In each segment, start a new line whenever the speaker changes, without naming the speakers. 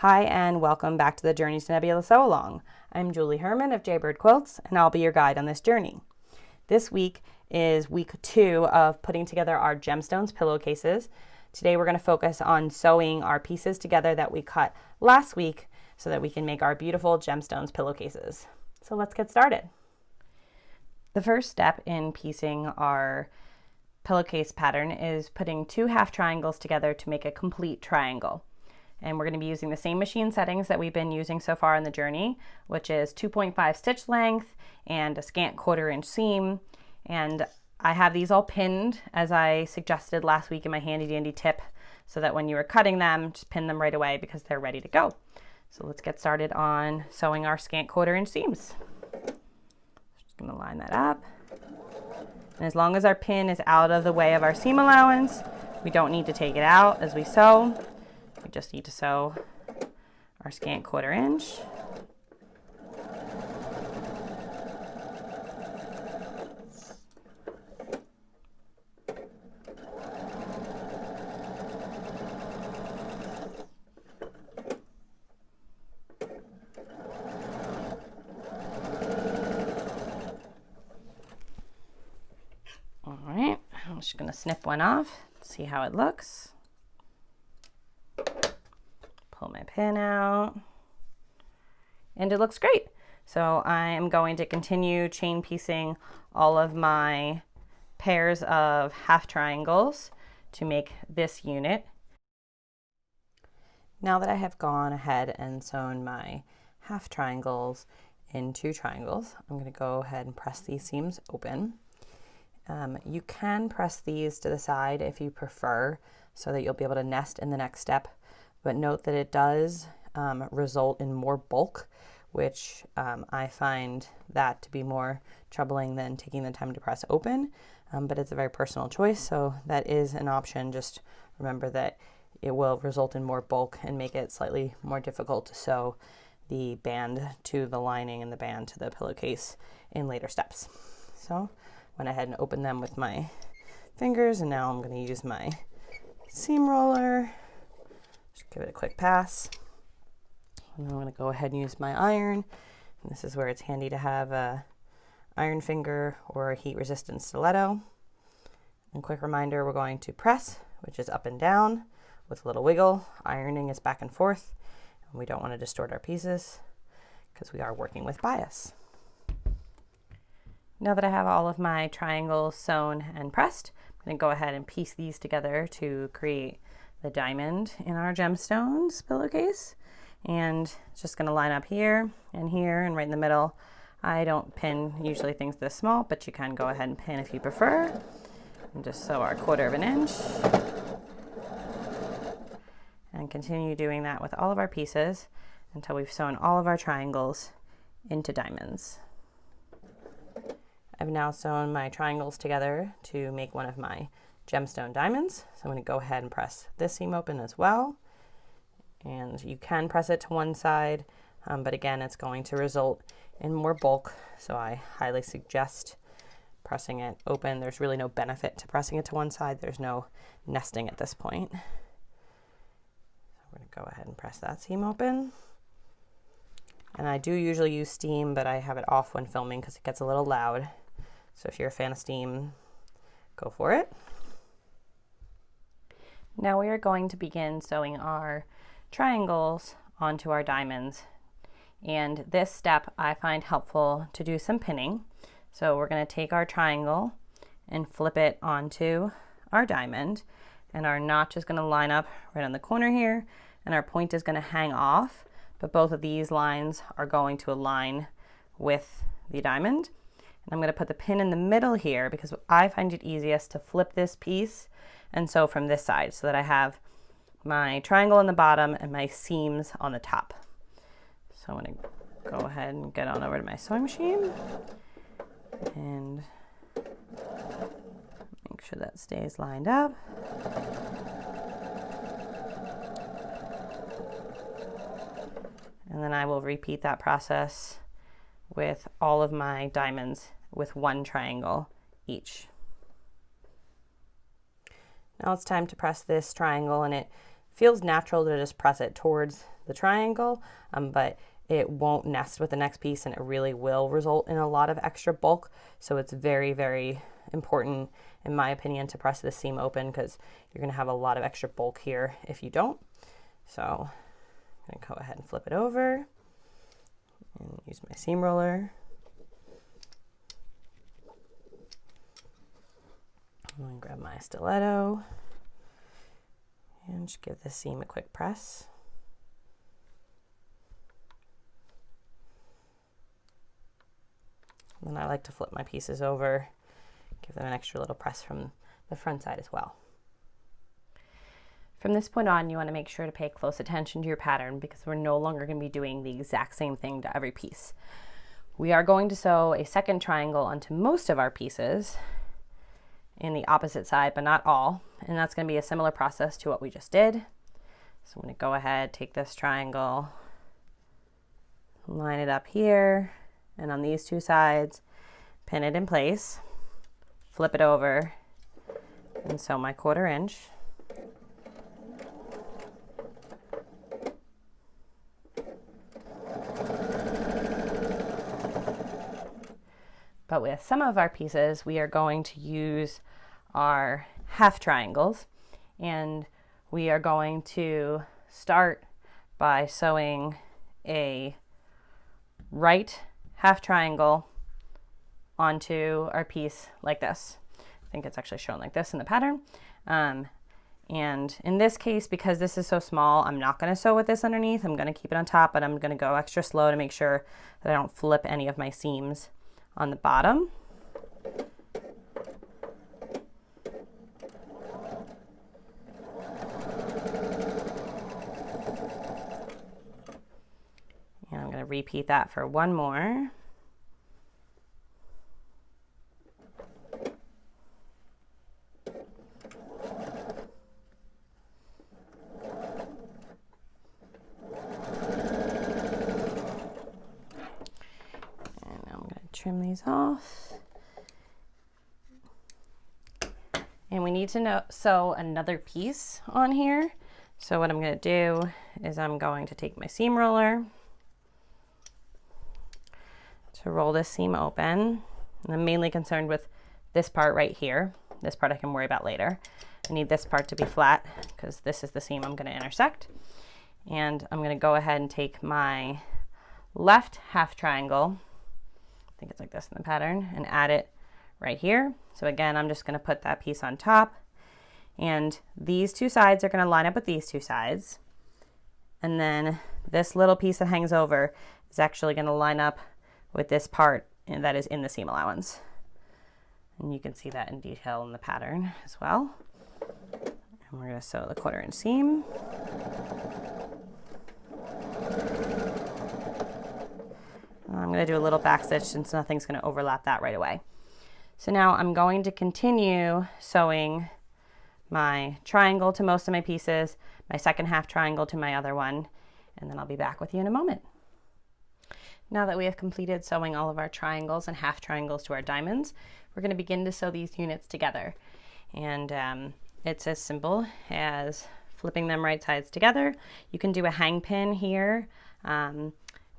Hi and welcome back to the Journey to Nebula Sew Along. I'm Julie Herman of Jaybird Quilts and I'll be your guide on this journey. This week is week 2 of putting together our Gemstones pillowcases. Today we're going to focus on sewing our pieces together that we cut last week so that we can make our beautiful Gemstones pillowcases. So let's get started. The first step in piecing our pillowcase pattern is putting 2 half triangles together to make a complete triangle. And we're going to be using the same machine settings that we've been using so far in the journey, which is 2.5 stitch length and a scant 1/4 inch seam. And I have these all pinned as I suggested last week in my handy dandy tip, so that when you are cutting them, just pin them right away because they're ready to go. So let's get started on sewing our scant 1/4 inch seams. Just going to line that up. And as long as our pin is out of the way of our seam allowance, we don't need to take it out as we sew. We just need to sew our scant 1/4 inch. All right, I'm just going to snip one off, see how it looks. Pull my pin out, and it looks great. So I am going to continue chain piecing all of my pairs of half triangles to make this unit. Now that I have gone ahead and sewn my half triangles into triangles, I'm going to go ahead and press these seams open. You can press these to the side if you prefer, so that you'll be able to nest in the next step. But note that it does result in more bulk, which I find that to be more troubling than taking the time to press open. But it's a very personal choice, so that is an option. Just remember that it will result in more bulk and make it slightly more difficult to sew the band to the lining and the band to the pillowcase in later steps. So went ahead and opened them with my fingers, and now I'm going to use my seam roller. Just give it a quick pass. And I'm going to go ahead and use my iron. And this is where it's handy to have a iron finger or a heat resistant stiletto. And quick reminder, we're going to press, which is up and down with a little wiggle. Ironing is back and forth. And we don't want to distort our pieces because we are working with bias. Now that I have all of my triangles sewn and pressed, I'm going to go ahead and piece these together to create the diamond in our Gemstones pillowcase. And it's just going to line up here and right in the middle. I don't pin usually things this small, but you can go ahead and pin if you prefer. And just sew our 1/4 inch. And continue doing that with all of our pieces until we've sewn all of our triangles into diamonds. I've now sewn my triangles together to make one of my gemstone diamonds. So I'm going to go ahead and press this seam open as well. And you can press it to one side, but again, it's going to result in more bulk. So I highly suggest pressing it open. There's really no benefit to pressing it to one side. There's no nesting at this point. So I'm going to go ahead and press that seam open. And I do usually use steam, but I have it off when filming because it gets a little loud. So if you're a fan of steam, go for it. Now we are going to begin sewing our triangles onto our diamonds. And this step I find helpful to do some pinning. So we're going to take our triangle and flip it onto our diamond. And our notch is going to line up right on the corner here. And our point is going to hang off. But both of these lines are going to align with the diamond. And I'm going to put the pin in the middle here because I find it easiest to flip this piece and sew from this side so that I have my triangle on the bottom and my seams on the top. So I'm going to go ahead and get on over to my sewing machine and make sure that stays lined up. And then I will repeat that process with all of my diamonds with one triangle each. Now it's time to press this triangle, and it feels natural to just press it towards the triangle, but it won't nest with the next piece, and it really will result in a lot of extra bulk. So it's very, very important, in my opinion, to press this seam open, because you're going to have a lot of extra bulk here if you don't. So I'm going to go ahead and flip it over and use my seam roller. I'm going to grab my stiletto and just give this seam a quick press. And then I like to flip my pieces over, give them an extra little press from the front side as well. From this point on, you want to make sure to pay close attention to your pattern, because we're no longer going to be doing the exact same thing to every piece. We are going to sew a second triangle onto most of our pieces in the opposite side, but not all. And that's going to be a similar process to what we just did. So I'm going to go ahead, take this triangle, line it up here, and on these two sides, pin it in place, flip it over, and sew my 1/4 inch. But with some of our pieces, we are going to use our half triangles, and we are going to start by sewing a right half triangle onto our piece like this. I think it's actually shown like this in the pattern. And in this case, because this is so small, I'm not going to sew with this underneath. I'm going to keep it on top, but I'm going to go extra slow to make sure that I don't flip any of my seams on the bottom. And I'm going to repeat that for one more. Trim these off. And we need to sew another piece on here. So what I'm going to do is I'm going to take my seam roller to roll this seam open. And I'm mainly concerned with this part right here. This part I can worry about later. I need this part to be flat because this is the seam I'm going to intersect. And I'm going to go ahead and take my left half triangle, I think it's like this in the pattern, and add it right here. So again, I'm just going to put that piece on top, and these two sides are going to line up with these two sides, and then this little piece that hangs over is actually going to line up with this part that is in the seam allowance, and you can see that in detail in the pattern as well. And we're going to sew the 1/4 inch seam. I'm going to do a little back stitch since nothing's going to overlap that right away. So now I'm going to continue sewing my triangle to most of my pieces, my second half triangle to my other one, and then I'll be back with you in a moment. Now that we have completed sewing all of our triangles and half triangles to our diamonds, we're going to begin to sew these units together. And it's as simple as flipping them right sides together. You can do a hang pin here,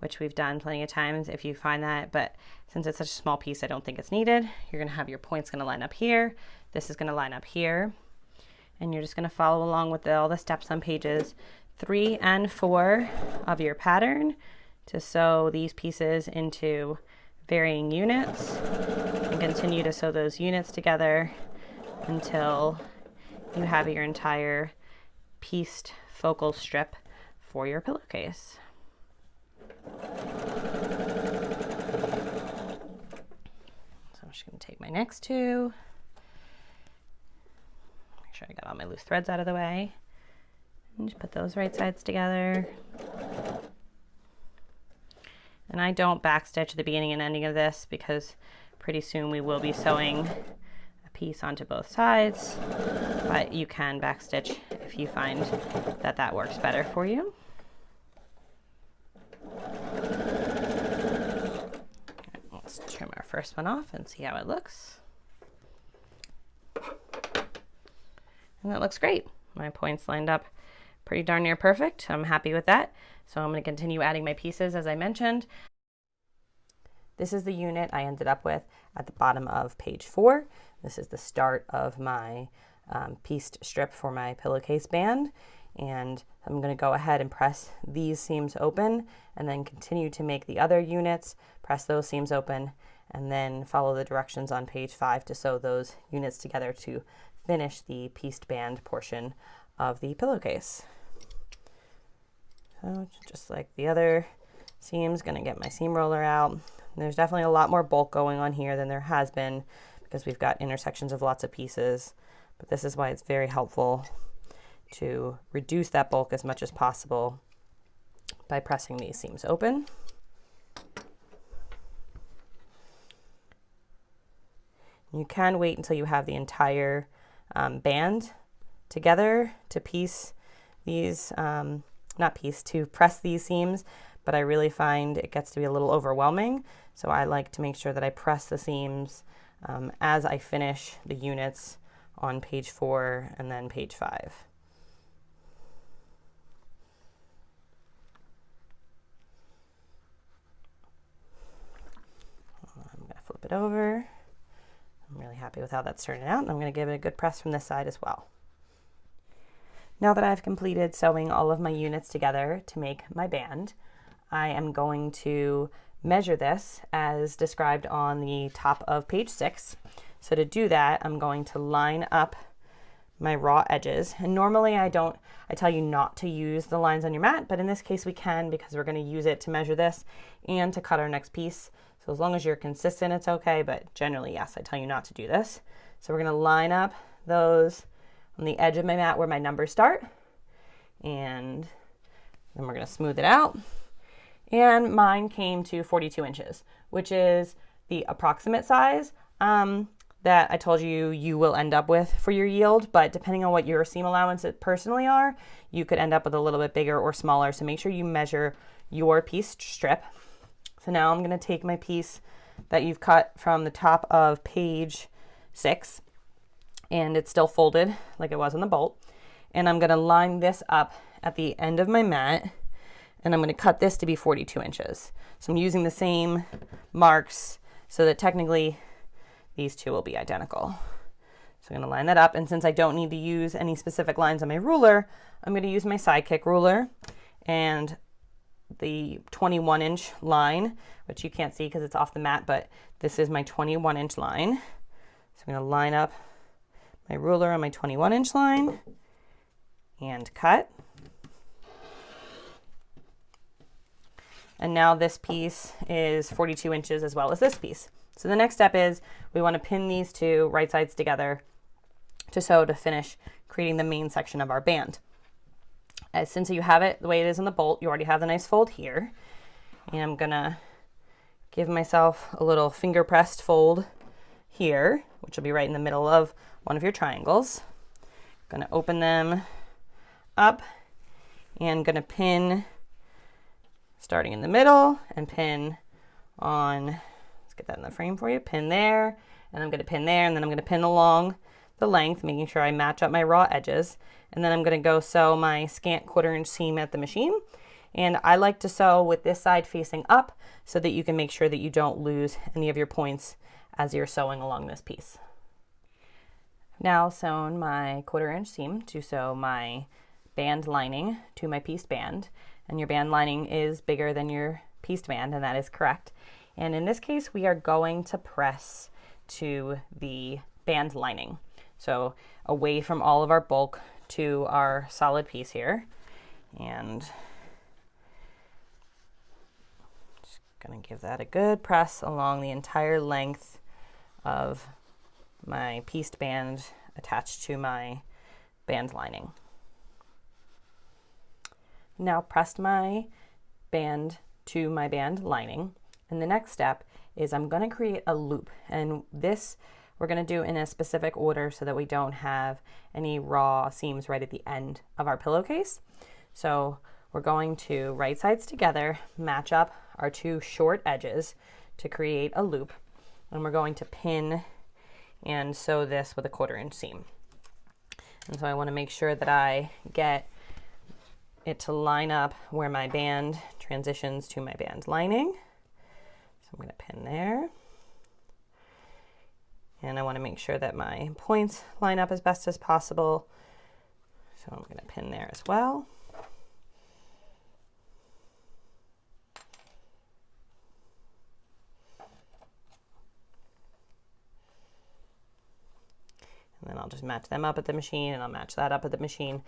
which we've done plenty of times if you find that, but since it's such a small piece, I don't think it's needed. You're going to have your points going to line up here. This is going to line up here. And you're just going to follow along with all the steps on pages 3 and 4 of your pattern to sew these pieces into varying units, and continue to sew those units together until you have your entire pieced focal strip for your pillowcase. So I'm just going to take my next two, make sure I got all my loose threads out of the way, and just put those right sides together. And I don't backstitch at the beginning and ending of this because pretty soon we will be sewing a piece onto both sides, but you can backstitch if you find that that works better for you. Let's trim our first one off and see how it looks. And that looks great. My points lined up pretty darn near perfect. I'm happy with that. So I'm going to continue adding my pieces as I mentioned. This is the unit I ended up with at the bottom of page 4. This is the start of my pieced strip for my pillowcase band. And I'm going to go ahead and press these seams open and then continue to make the other units, press those seams open, and then follow the directions on page 5 to sew those units together to finish the pieced band portion of the pillowcase. So just like the other seams, going to get my seam roller out. There's definitely a lot more bulk going on here than there has been because we've got intersections of lots of pieces, but this is why it's very helpful to reduce that bulk as much as possible by pressing these seams open. You can wait until you have the entire band together to piece these, to press these seams, but I really find it gets to be a little overwhelming. So I like to make sure that I press the seams as I finish the units on page 4 and then page 5. I'm going to flip it over. I'm really happy with how that's turning out, and I'm going to give it a good press from this side as well. Now that I've completed sewing all of my units together to make my band, I am going to measure this as described on the top of page 6. So to do that, I'm going to line up my raw edges. And normally I tell you not to use the lines on your mat, but in this case we can because we're going to use it to measure this and to cut our next piece. So as long as you're consistent, it's okay, but generally, yes, I tell you not to do this. So we're going to line up those on the edge of my mat where my numbers start, and then we're going to smooth it out. And mine came to 42 inches, which is the approximate size that I told you you will end up with for your yield, but depending on what your seam allowances personally are, you could end up with a little bit bigger or smaller, so make sure you measure your piece strip. So now I'm going to take my piece that you've cut from the top of page 6, and it's still folded like it was on the bolt, and I'm going to line this up at the end of my mat, and I'm going to cut this to be 42 inches. So I'm using the same marks so that technically these two will be identical. So I'm going to line that up, and since I don't need to use any specific lines on my ruler, I'm going to use my sidekick ruler and the 21-inch line, which you can't see because it's off the mat, but this is my 21-inch line. So I'm going to line up my ruler on my 21-inch line and cut. And now this piece is 42 inches as well as this piece. So the next step is we want to pin these two right sides together to sew to finish creating the main section of our band. Since you have it the way it is in the bolt, you already have the nice fold here. And I'm gonna give myself a little finger pressed fold here, which will be right in the middle of one of your triangles. I'm gonna open them up and gonna pin starting in the middle and pin on, let's get that in the frame for you, pin there, and I'm gonna pin there, and then I'm gonna pin along the length, making sure I match up my raw edges. And then I'm going to go sew my scant 1/4 inch seam at the machine. And I like to sew with this side facing up so that you can make sure that you don't lose any of your points as you're sewing along this piece. Now sewn my 1/4 inch seam to sew my band lining to my pieced band. And your band lining is bigger than your pieced band, and that is correct. And in this case, we are going to press to the band lining. So away from all of our bulk to our solid piece here, and just gonna give that a good press along the entire length of my pieced band attached to my band lining. Now pressed my band to my band lining, and the next step is I'm going to create a loop, and this we're going to do in a specific order so that we don't have any raw seams right at the end of our pillowcase. So we're going to right sides together, match up our two short edges to create a loop, and we're going to pin and sew this with a 1/4 inch seam. And so I want to make sure that I get it to line up where my band transitions to my band lining. So I'm going to pin there. And I want to make sure that my points line up as best as possible. So I'm going to pin there as well. And then I'll just match them up at the machine, and I'll match that up at the machine.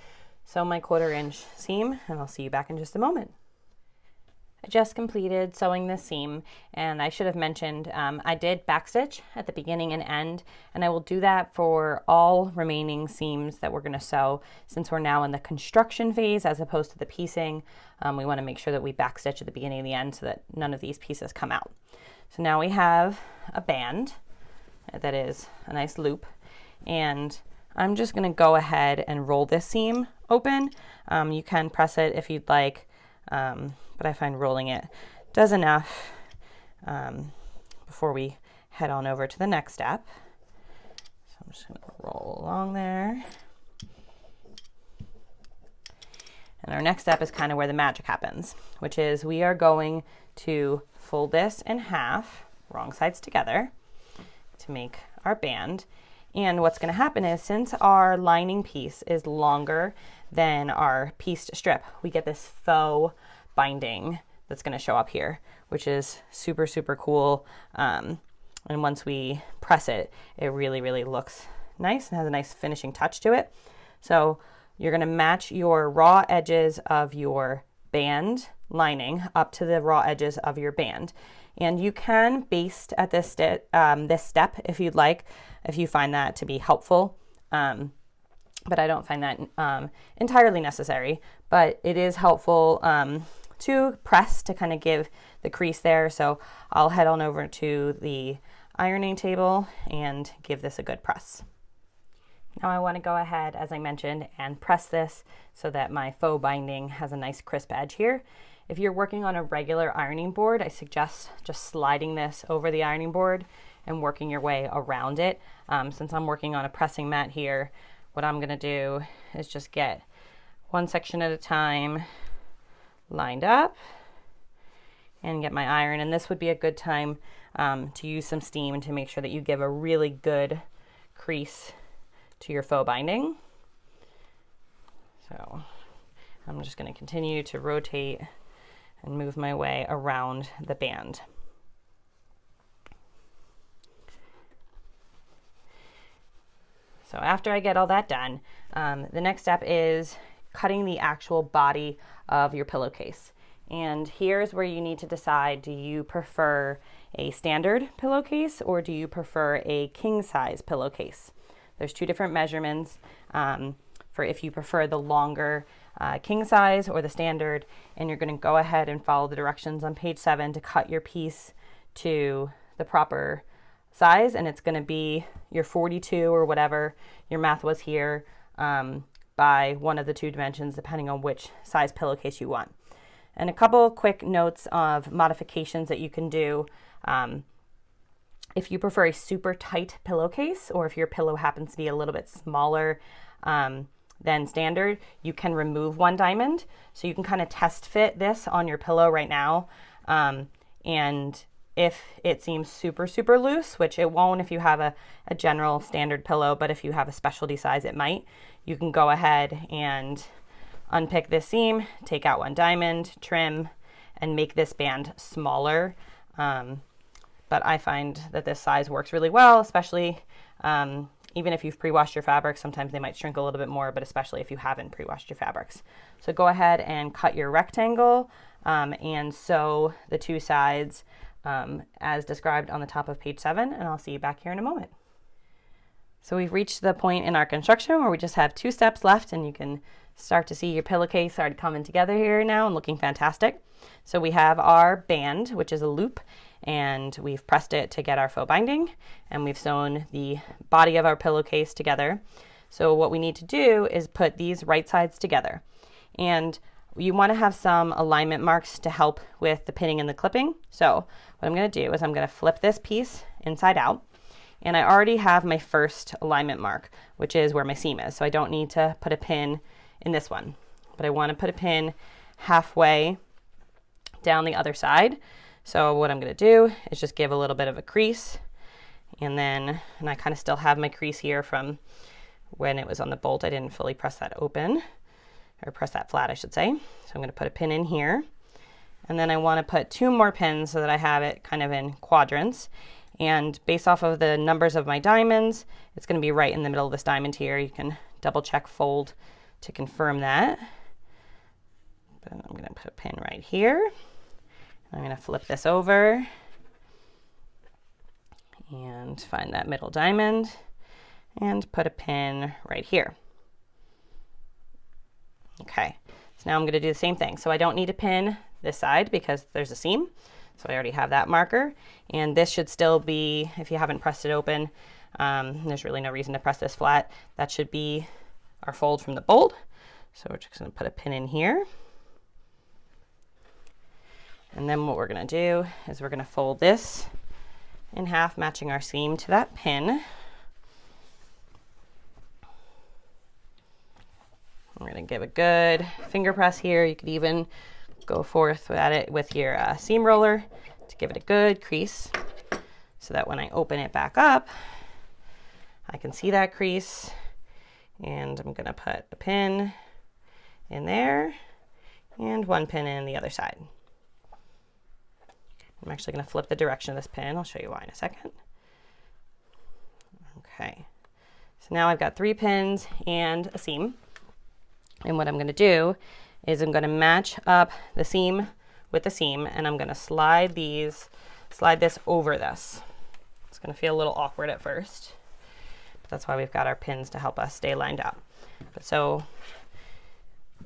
Sew my 1/4 inch seam, and I'll see you back in just a moment. I just completed sewing this seam, and I should have mentioned I did backstitch at the beginning and end, and I will do that for all remaining seams that we're going to sew. Since we're now in the construction phase as opposed to the piecing, we want to make sure that we backstitch at the beginning and the end so that none of these pieces come out. So now we have a band that is a nice loop, and I'm just going to go ahead and roll this seam open. You can press it if you'd like, but I find rolling it does enough before we head on over to the next step. So I'm just going to roll along there. And our next step is kind of where the magic happens, which is we are going to fold this in half, wrong sides together, to make our band. And what's going to happen is, since our lining piece is longer than our pieced strip, we get this faux binding that's going to show up here, which is super, super cool. And once we press it, it really, really looks nice and has a nice finishing touch to it. So you're going to match your raw edges of your band lining up to the raw edges of your band. And you can baste at this step if you'd like, if you find that to be helpful. But I don't find that entirely necessary. But it is helpful to press to kind of give the crease there. So I'll head on over to the ironing table and give this a good press. Now I want to go ahead, as I mentioned, and press this so that my faux binding has a nice crisp edge here. If you're working on a regular ironing board, I suggest just sliding this over the ironing board and working your way around it. Since I'm working on a pressing mat here, what I'm going to do is just get one section at a time lined up and get my iron. And this would be a good time to use some steam and to make sure that you give a really good crease to your faux binding. So I'm just going to continue to rotate and move my way around the band. So after I get all that done, the next step is cutting the actual body of your pillowcase. And here's where you need to decide, do you prefer a standard pillowcase or do you prefer a king size pillowcase? There's two different measurements for if you prefer the longer king size or the standard, and you're going to go ahead and follow the directions on page 7 to cut your piece to the proper size, and it's going to be your 42 or whatever your math was here by one of the two dimensions depending on which size pillowcase you want. And a couple quick notes of modifications that you can do. If you prefer a super tight pillowcase, or if your pillow happens to be a little bit smaller than standard, you can remove one diamond. So you can kind of test fit this on your pillow right now. And if it seems super, super loose, which it won't if you have a general standard pillow, but if you have a specialty size, it might, you can go ahead and unpick this seam, take out one diamond, trim, and make this band smaller. But I find that this size works really well, especially even if you've pre-washed your fabrics. Sometimes they might shrink a little bit more, but especially if you haven't pre-washed your fabrics. So go ahead and cut your rectangle and sew the two sides as described on the top of page 7, and I'll see you back here in a moment. So we've reached the point in our construction where we just have 2 steps left, and you can start to see your pillowcase started coming together here now and looking fantastic. So we have our band, which is a loop, and we've pressed it to get our faux binding, and we've sewn the body of our pillowcase together. So what we need to do is put these right sides together, and you want to have some alignment marks to help with the pinning and the clipping. So what I'm going to do is I'm going to flip this piece inside out, and I already have my first alignment mark, which is where my seam is, so I don't need to put a pin in this one. but I want to put a pin halfway down the other side. So what I'm going to do is just give a little bit of a crease, and I kind of still have my crease here from when it was on the bolt. I didn't fully press that open, or press that flat, I should say. So I'm going to put a pin in here, and then I want to put 2 more pins so that I have it kind of in quadrants. And based off of the numbers of my diamonds, it's going to be right in the middle of this diamond here. You can double check fold to confirm that. But I'm going to put a pin right here. I'm going to flip this over and find that middle diamond and put a pin right here. Okay, so now I'm going to do the same thing. So I don't need to pin this side because there's a seam. So I already have that marker, and this should still be, if you haven't pressed it open, there's really no reason to press this flat. That should be our fold from the bolt. So we're just going to put a pin in here. And then what we're going to do is we're going to fold this in half, matching our seam to that pin. We're going to give a good finger press here. You could even go forth at it with your seam roller to give it a good crease, so that when I open it back up, I can see that crease. And I'm going to put a pin in there and 1 pin in the other side. I'm actually going to flip the direction of this pin. I'll show you why in a second. Okay, so now I've got 3 pins and a seam. And what I'm going to do is I'm going to match up the seam with the seam, and I'm going to slide this over this. It's going to feel a little awkward at first, but that's why we've got our pins to help us stay lined up. But so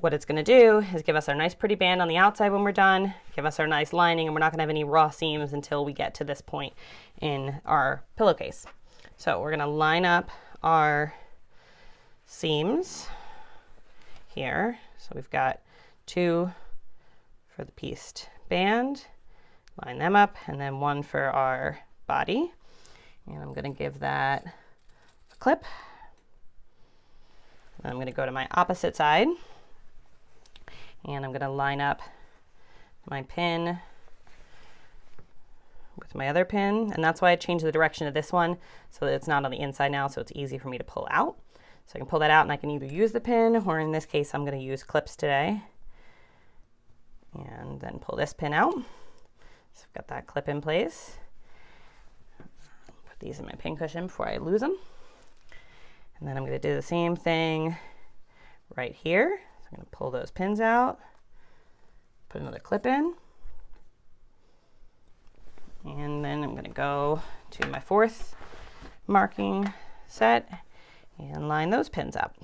what it's going to do is give us our nice pretty band on the outside when we're done, give us our nice lining, and we're not going to have any raw seams until we get to this point in our pillowcase. So we're going to line up our seams here. So we've got 2 for the pieced band, line them up, and then 1 for our body. And I'm going to give that a clip. And I'm going to go to my opposite side, and I'm going to line up my pin with my other pin. And that's why I changed the direction of this one, so that it's not on the inside now, so it's easy for me to pull out. So I can pull that out, and I can either use the pin, or in this case I'm going to use clips today. And then pull this pin out. So I've got that clip in place. Put these in my pin cushion before I lose them. And then I'm going to do the same thing right here. So I'm going to pull those pins out, put another clip in, and then I'm going to go to my 4th marking set and line those pins up.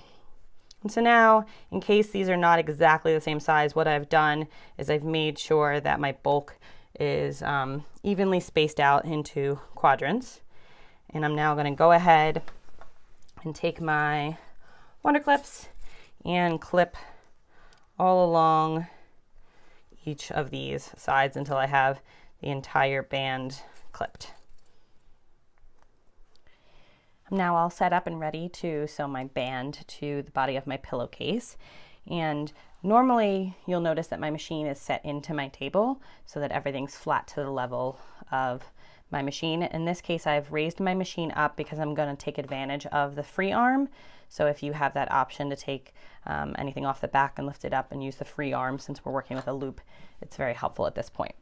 And so now, in case these are not exactly the same size, what I've done is I've made sure that my bulk is evenly spaced out into quadrants. And I'm now going to go ahead and take my wonder clips and clip all along each of these sides until I have the entire band clipped. I'm now all set up and ready to sew my band to the body of my pillowcase. And normally you'll notice that my machine is set into my table so that everything's flat to the level of my machine. In this case, I've raised my machine up because I'm going to take advantage of the free arm. So if you have that option to take anything off the back and lift it up and use the free arm, since we're working with a loop, it's very helpful at this point.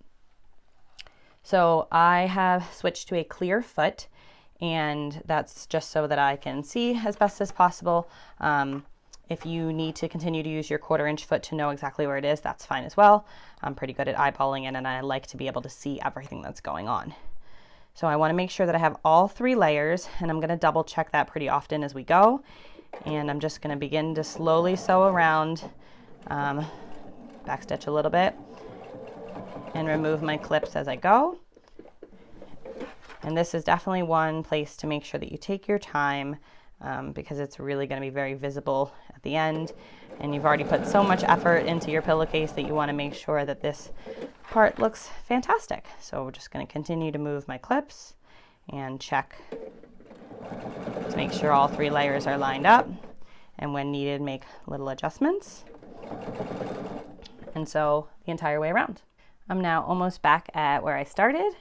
So I have switched to a clear foot, and that's just so that I can see as best as possible. If you need to continue to use your 1/4 inch foot to know exactly where it is, that's fine as well. I'm pretty good at eyeballing it, and I like to be able to see everything that's going on. So I want to make sure that I have all 3 layers, and I'm going to double check that pretty often as we go. And I'm just going to begin to slowly sew around, backstitch a little bit, and remove my clips as I go. And this is definitely one place to make sure that you take your time, because it's really going to be very visible at the end. And you've already put so much effort into your pillowcase that you want to make sure that this part looks fantastic. So we're just going to continue to move my clips and check to make sure all 3 layers are lined up. And when needed, make little adjustments. and sew the entire way around. I'm now almost back at where I started.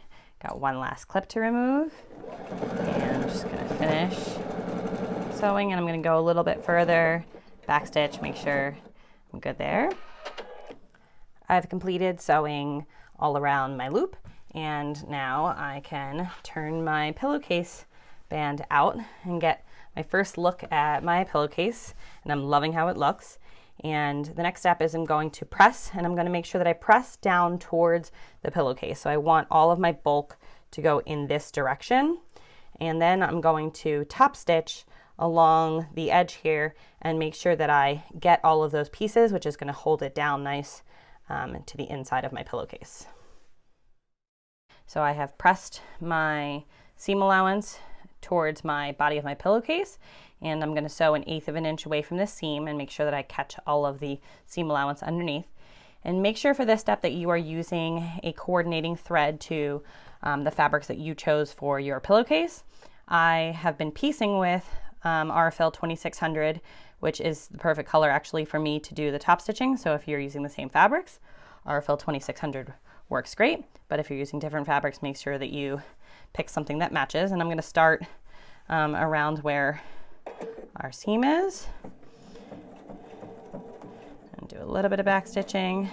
Got one last clip to remove, and I'm just gonna finish sewing, and I'm gonna go a little bit further, backstitch, make sure I'm good there. I've completed sewing all around my loop, and now I can turn my pillowcase band out and get my first look at my pillowcase, and I'm loving how it looks. And the next step is I'm going to press, and I'm going to make sure that I press down towards the pillowcase. So I want all of my bulk to go in this direction. And then I'm going to top stitch along the edge here and make sure that I get all of those pieces, which is going to hold it down nice to the inside of my pillowcase. So I have pressed my seam allowance towards my body of my pillowcase, and I'm going to sew 1/8 of an inch away from this seam and make sure that I catch all of the seam allowance underneath. And make sure for this step that you are using a coordinating thread to the fabrics that you chose for your pillowcase. I have been piecing with RFL 2600, which is the perfect color actually for me to do the top stitching. So if you're using the same fabrics, RFL 2600 works great. But if you're using different fabrics, make sure that you pick something that matches. And I'm going to start around where our seam is and do a little bit of back stitching.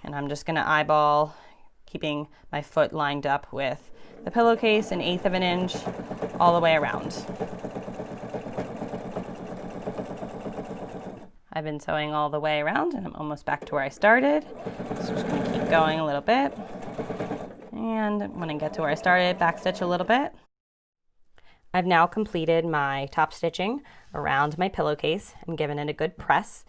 And I'm just going to eyeball, keeping my foot lined up with the pillowcase, 1/8 of an inch all the way around. I've been sewing all the way around, and I'm almost back to where I started. So just going to keep going a little bit. And when I get to where I started, backstitch a little bit. I've now completed my top stitching around my pillowcase and given it a good press.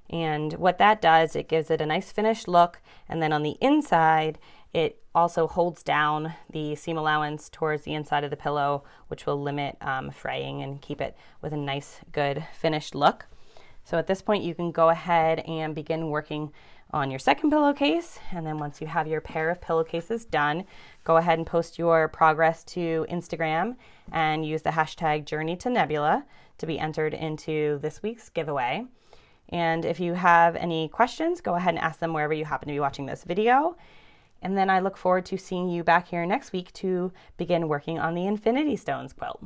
And what that does, it gives it a nice finished look. And then on the inside, it also holds down the seam allowance towards the inside of the pillow, which will limit fraying and keep it with a nice, good finished look. So at this point, you can go ahead and begin working on your second pillowcase. And then once you have your pair of pillowcases done, go ahead and post your progress to Instagram and use the hashtag Journey to Nebula to be entered into this week's giveaway. And if you have any questions, go ahead and ask them wherever you happen to be watching this video. And then I look forward to seeing you back here next week to begin working on the Infinity Stones quilt.